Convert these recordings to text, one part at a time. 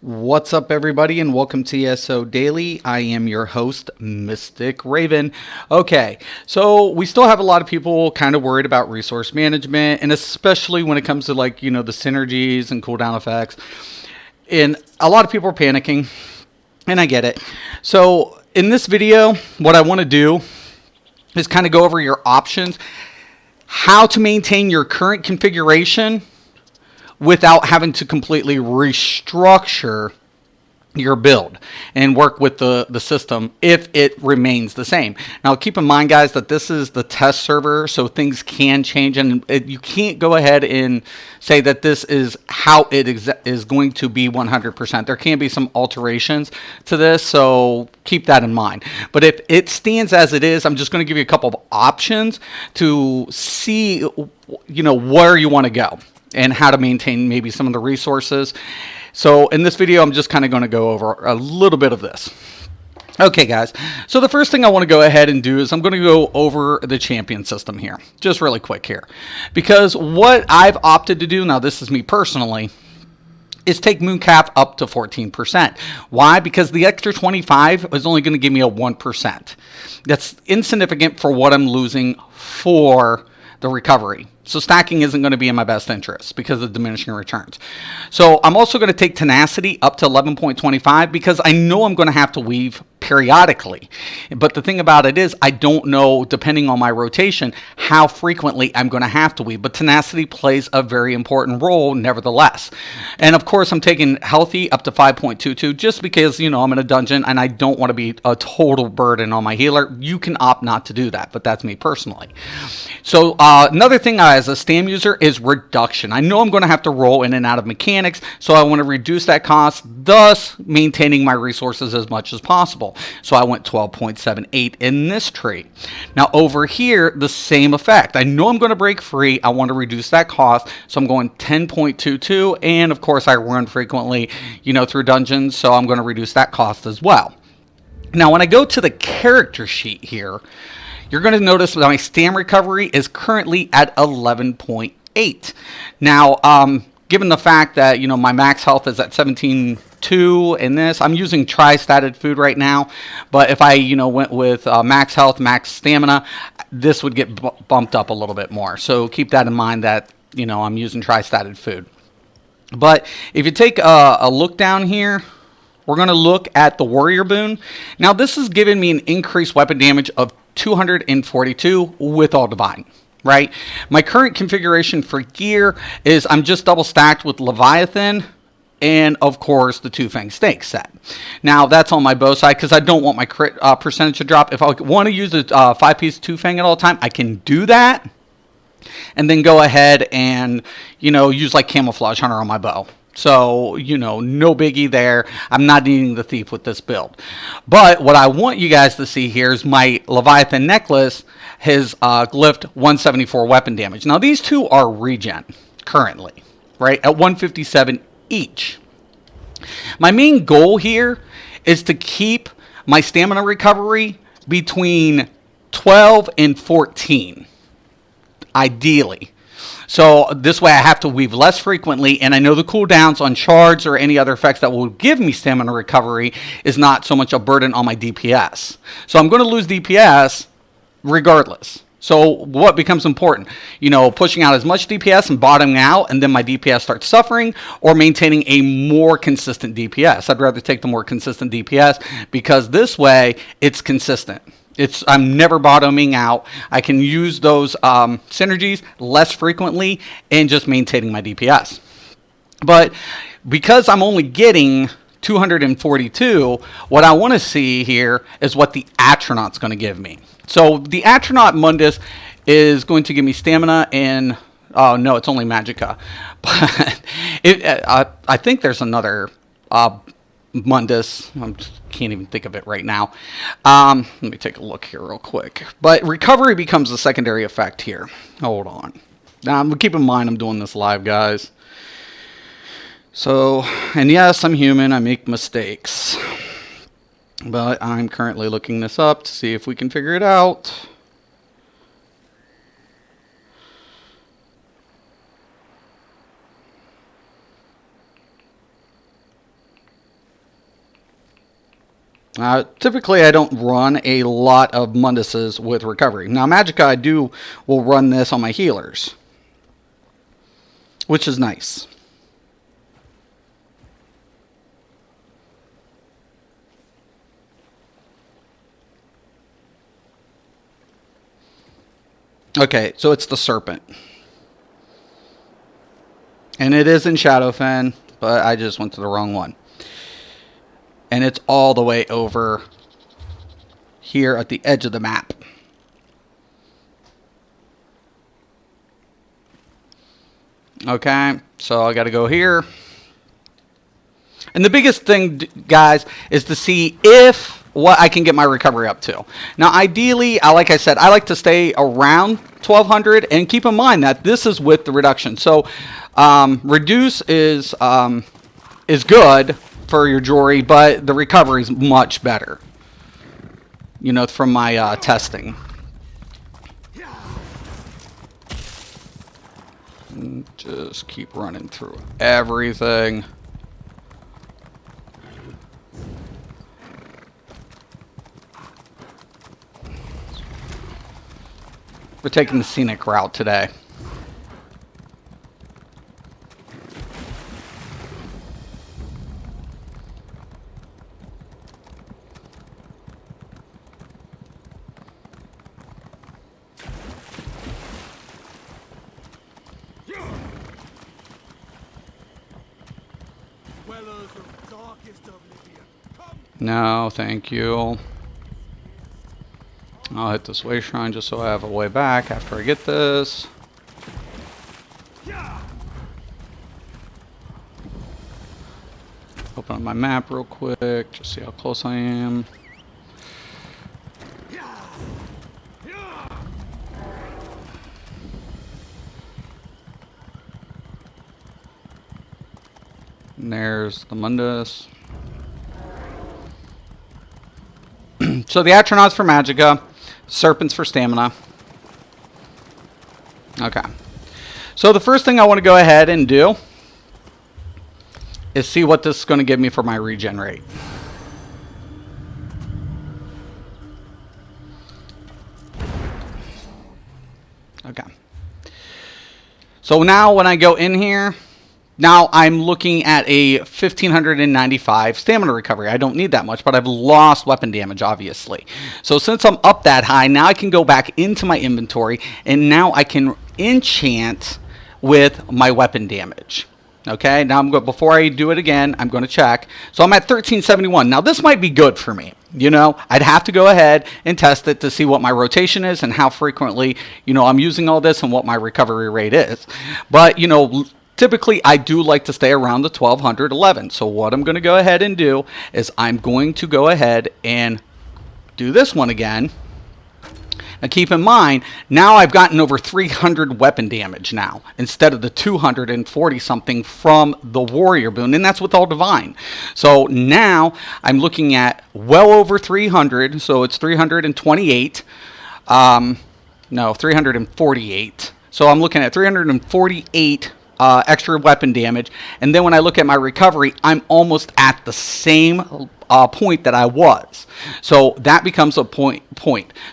What's up, everybody, and welcome to ESO Daily. I am your host, Mystic Raven. Okay, so we still have a lot of people kind of worried about resource management, and especially when it comes to the synergies and cooldown effects. And a lot of people are panicking, and I get it. So in this video, what I want to do is kind of go over your options, how to maintain your current configuration without having to completely restructure your build and work with the system if it remains the same. Now keep in mind, guys, that this is the test server, so things can change, and you can't go ahead and say that this is how it is going to be 100%. There can be some alterations to this, so keep that in mind. But if it stands as it is, I'm just going to give you a couple of options to see where you want to go and how to maintain maybe some of the resources. So in this video, I'm just kind of going to go over a little bit of this. Okay, guys. So the first thing I want to go ahead and do is I'm going to go over the champion system here, just really quick here. Because what I've opted to do, now this is me personally, is take Mooncap up to 14%. Why? Because the extra 25 is only going to give me a 1%. That's insignificant for what I'm losing for the recovery. So stacking isn't going to be in my best interest because of diminishing returns. So I'm also going to take tenacity up to 11.25 because I know I'm going to have to weave periodically. But the thing about it is I don't know, depending on my rotation, how frequently I'm going to have to weave. But tenacity plays a very important role nevertheless. And of course, I'm taking healthy up to 5.22 just because, I'm in a dungeon and I don't want to be a total burden on my healer. You can opt not to do that, but that's me personally. So another thing as a stam user is reduction. I know I'm going to have to roll in and out of mechanics, so I want to reduce that cost, thus maintaining my resources as much as possible. So I went 12.78 in this tree. Now over here, the same effect. I know I'm going to break free. I want to reduce that cost, so I'm going 10.22, and of course I run frequently, through dungeons, so I'm going to reduce that cost as well. Now when I go to the character sheet here, you're going to notice that my stam recovery is currently at 11.8. Now, given the fact that, my max health is at 17.2 in this, I'm using tri-statted food right now. But if I, went with max health, max stamina, this would get bumped up a little bit more. So keep that in mind that, I'm using tri-statted food. But if you take a look down here, we're going to look at the warrior boon. Now, this is giving me an increased weapon damage of 242 with all divine, right? My current configuration for gear is I'm just double stacked with Leviathan and, of course, the Two Fang Snake set. Now, that's on my bow side because I don't want my crit percentage to drop. If I want to use the 5-piece Two Fang at all time, I can do that and then go ahead and, use like Camouflage Hunter on my bow. So, no biggie there. I'm not needing the thief with this build. But what I want you guys to see here is my Leviathan necklace has glyphed 174 weapon damage. Now, these two are regen currently, right, at 157 each. My main goal here is to keep my stamina recovery between 12 and 14, ideally. So this way I have to weave less frequently, and I know the cooldowns on shards or any other effects that will give me stamina recovery is not so much a burden on my DPS. So I'm going to lose DPS regardless. So what becomes important? Pushing out as much DPS and bottoming out, and then my DPS starts suffering, or maintaining a more consistent DPS. I'd rather take the more consistent DPS because this way it's consistent. I'm never bottoming out. I can use those synergies less frequently and just maintaining my DPS. But because I'm only getting 242, what I want to see here is what the Astronaut's going to give me. So the Astronaut Mundus is going to give me stamina and... Oh, no, it's only Magicka. But I think there's another... Mundus. I can't even think of it right now. Let me take a look here real quick. But recovery becomes a secondary effect here. Hold on. Now, keep in mind I'm doing this live, guys. So, and yes, I'm human. I make mistakes. But I'm currently looking this up to see if we can figure it out. Typically, I don't run a lot of Munduses with recovery. Now, Magicka, will run this on my healers, which is nice. Okay, so it's the Serpent. And it is in Shadowfen, but I just went to the wrong one. And it's all the way over here at the edge of the map. Okay, so I got to go here. And the biggest thing, guys, is to see what I can get my recovery up to. Now, ideally, like I said, I like to stay around 1200, and keep in mind that this is with the reduction. So, reduce is good for your jewelry, but the recovery is much better. You know, from my testing. Just keep running through everything. We're taking the Scenic Route today. No, thank you. I'll hit this way shrine just so I have a way back after I get this. Open up my map real quick, just see how close I am. And there's the Mundus. So the Atronauts for Magicka, Serpents for Stamina. Okay. So the first thing I want to go ahead and do is see what this is going to give me for my regen rate. Okay. So now when I go in here, now I'm looking at a 1595 stamina recovery. I don't need that much, but I've lost weapon damage, obviously. So since I'm up that high, now I can go back into my inventory, and now I can enchant with my weapon damage. Okay, now before I do it again, I'm going to check. So I'm at 1371. Now this might be good for me. You know, I'd have to go ahead and test it to see what my rotation is and how frequently, you know, I'm using all this and what my recovery rate is. But, you know, typically, I do like to stay around the 1211. So what I'm going to go ahead and do is I'm going to go ahead and do this one again. Now keep in mind, now I've gotten over 300 weapon damage now, instead of the 240 something from the warrior boon, and that's with all divine. So now I'm looking at well over 300, so it's 328, no, 348. So I'm looking at 348 extra weapon damage, and then when I look at my recovery, I'm almost at the same point that I was. So that becomes a point.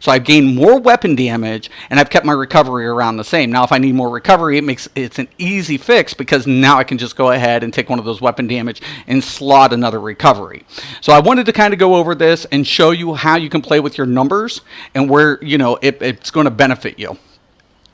So I've gained more weapon damage, and I've kept my recovery around the same. Now, if I need more recovery, it's an easy fix, because now I can just go ahead and take one of those weapon damage and slot another recovery. So I wanted to kind of go over this and show you how you can play with your numbers and where, you know, it's going to benefit you.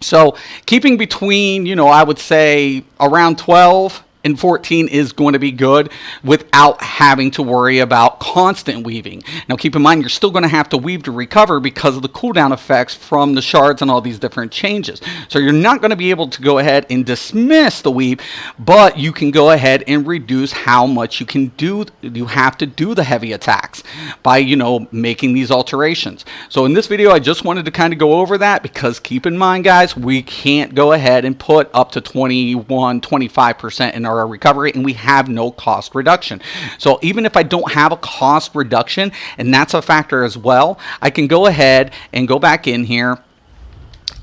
So keeping between, you know, I would say around 12 and 14 is going to be good without having to worry about constant weaving. Now keep in mind, you're still going to have to weave to recover because of the cooldown effects from the shards and all these different changes. So you're not going to be able to go ahead and dismiss the weave, but you can go ahead and reduce how much you can do. You have to do the heavy attacks by, you know, making these alterations. So in this video, I just wanted to kind of go over that, because keep in mind, guys, we can't go ahead and put up to 21, 25% in our recovery, and we have no cost reduction. So even if I don't have a cost reduction, and that's a factor as well, I can go ahead and go back in here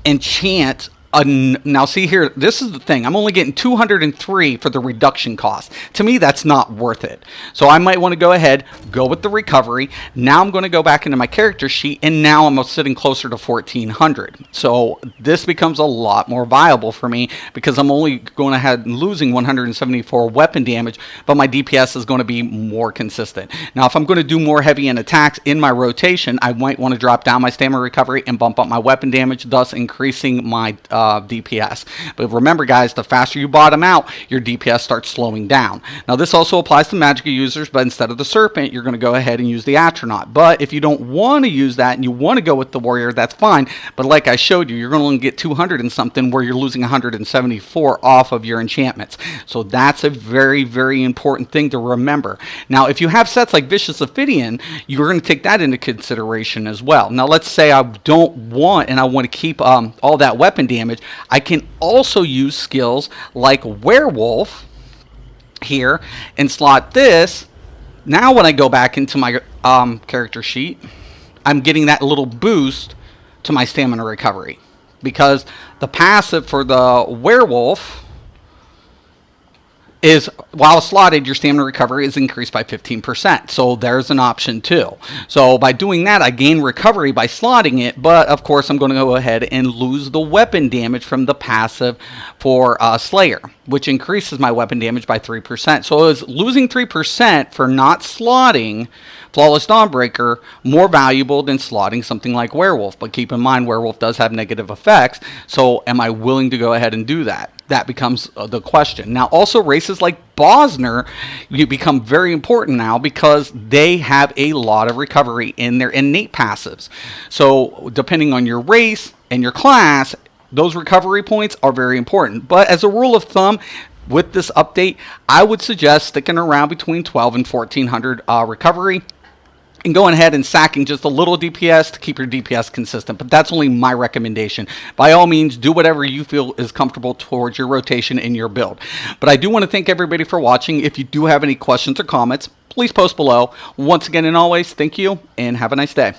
and chant Now see here, this is the thing. I'm only getting 203 for the reduction cost. To me, that's not worth it. So I might want to go ahead, go with the recovery. Now I'm going to go back into my character sheet, and now I'm sitting closer to 1400. So this becomes a lot more viable for me because I'm only going ahead and losing 174 weapon damage, but my DPS is going to be more consistent. Now, if I'm going to do more heavy in attacks in my rotation, I might want to drop down my stamina recovery and bump up my weapon damage, thus increasing my DPS. But remember, guys, the faster you bottom out, your DPS starts slowing down. Now, this also applies to magic users, but instead of the Serpent, you're going to go ahead and use the Astronaut. But if you don't want to use that and you want to go with the Warrior, that's fine. But like I showed you, you're going to only get 200 and something where you're losing 174 off of your enchantments. So that's a very, very important thing to remember. Now, if you have sets like Vicious Ophidian, you're going to take that into consideration as well. Now, let's say I don't want and I want to keep all that weapon damage. I can also use skills like Werewolf here and slot this. Now when I go back into my character sheet, I'm getting that little boost to my stamina recovery because the passive for the Werewolf is, while slotted, your stamina recovery is increased by 15%. So there's an option too. So by doing that, I gain recovery by slotting it, but of course I'm going to go ahead and lose the weapon damage from the passive for Slayer, which increases my weapon damage by 3%. So is losing 3% for not slotting Flawless Dawnbreaker more valuable than slotting something like Werewolf? But keep in mind, Werewolf does have negative effects, so am I willing to go ahead and do that? That becomes the question. Now, also races like Bosner, you become very important now because they have a lot of recovery in their innate passives. So depending on your race and your class, those recovery points are very important. But as a rule of thumb, with this update, I would suggest sticking around between 12 and 1400 recovery, and going ahead and sacking just a little DPS to keep your DPS consistent. But that's only my recommendation. By all means, do whatever you feel is comfortable towards your rotation in your build. But I do want to thank everybody for watching. If you do have any questions or comments, please post below. Once again and always, thank you and have a nice day.